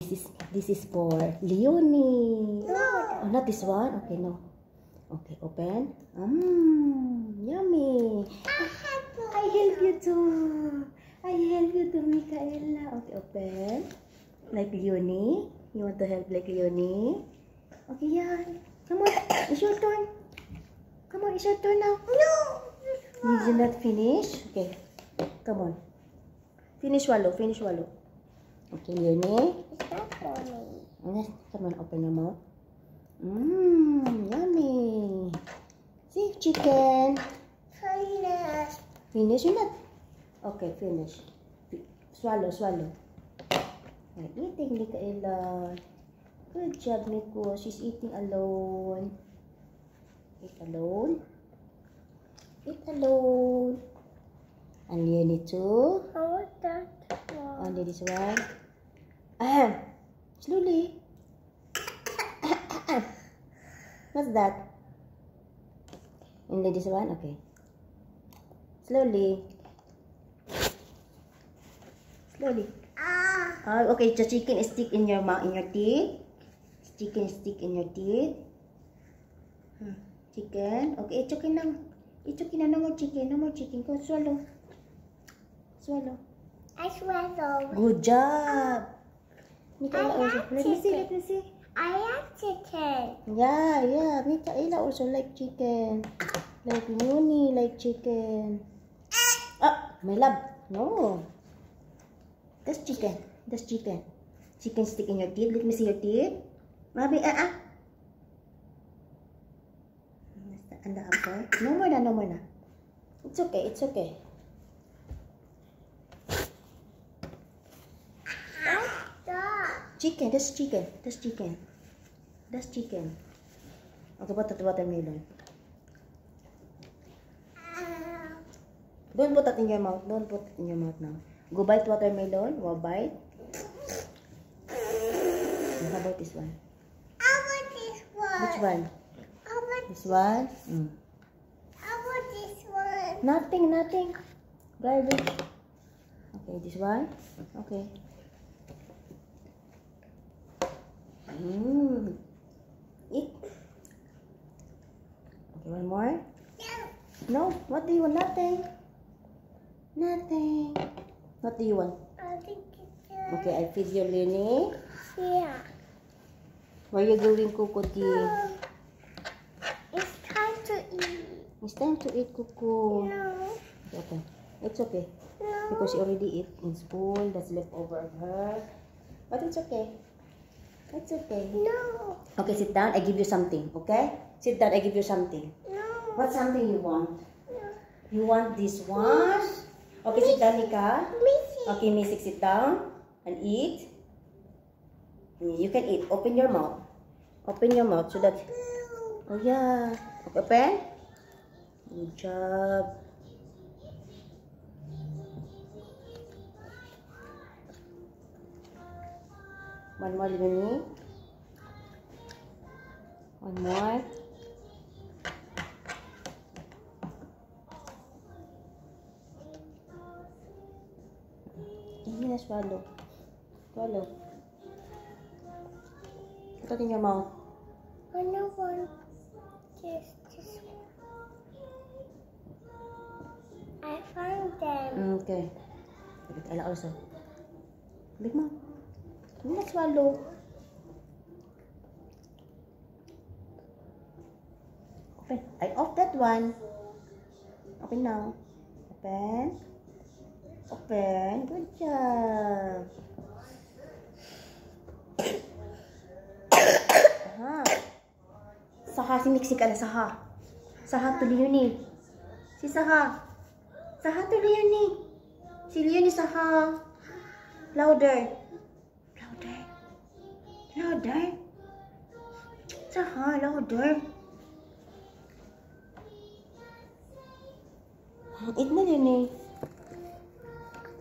This is for Leonie. No. Oh, not this one. Okay, no. Okay, open. Yummy. I help you too. I help you too, Micaela. Okay, open. Like Leonie. You want to help like Leonie? Okay, yeah. Come on. It's your turn. Come on, it's your turn now. No. Did you not finish? Okay. Come on. Finish swallow. Finish swallow. Okay, Leonie. It's not for me. Yes, come on, open your mouth. Yummy. See, chicken. Finish. Finish or not? Okay, finish. Swallow, swallow. Right, eating, Micaela. Good job, Nico. She's eating alone. Eat alone. Eat alone. And Leonie too. I want that one. Only this one. Slowly. What's that? Only this one? Okay. Slowly. Slowly. Okay, the chicken is stick in your mouth, in your teeth. Chicken stick in your teeth. Chicken. Okay, it's okay now. It's okay now. No more chicken. No more chicken. Go swallow. Swallow. I swallow. Good job. Micaela I also. like Let me see. chicken. Let me see. I like chicken. Yeah. Micaela also like chicken. Like Leonie like chicken. My love. No. That's chicken. That's chicken. Chicken stick in your teeth. Let me see your teeth. Mami, And the apple. No more na, no more na. It's okay, it's okay. Chicken, that's chicken. That's chicken. That's chicken. Okay, put that watermelon. Don't put that in your mouth. Don't put it in your mouth now. Go bite watermelon. Go bite. How about this one? I want this one. Which one? I want This one? I want this one. Nothing. Garbage. Okay, this one? Okay. Eat. Okay, one more? No. What do you want? Nothing. What do you want? I think it's Okay, I feed you, Leonie. yeah. Where are you going, Kukuti? It's time to eat. It's time to eat, Kuku. No. Okay. It's okay. No. Because she already ate in school. That's left over of her. But it's okay. It's okay. No. Okay, sit down. I give you something. Okay? Sit down. I give you something. No. What something you want? No. You want this one? Okay, sit down, Nika. Missy. Okay, Missy, sit down and eat. You can eat. Open your mouth. Open your mouth so that... Oh, yeah. Okay, open. Good job. One more, Leonie. One more. Hindi na swallow. Swallow. Put it in your mouth. I don't want this one. I found them. Okay. Ella also. Big mouth. Hindi na swallow. Open. I off that one. Open now. Open. Open. Good job. Saha, si Mixi ka na, Saha. Saha to Leonie. Si Saha. Saha to Leonie. Si Leonie, Saha. Louder. Louder. Saha, louder. Eat na, Leonie.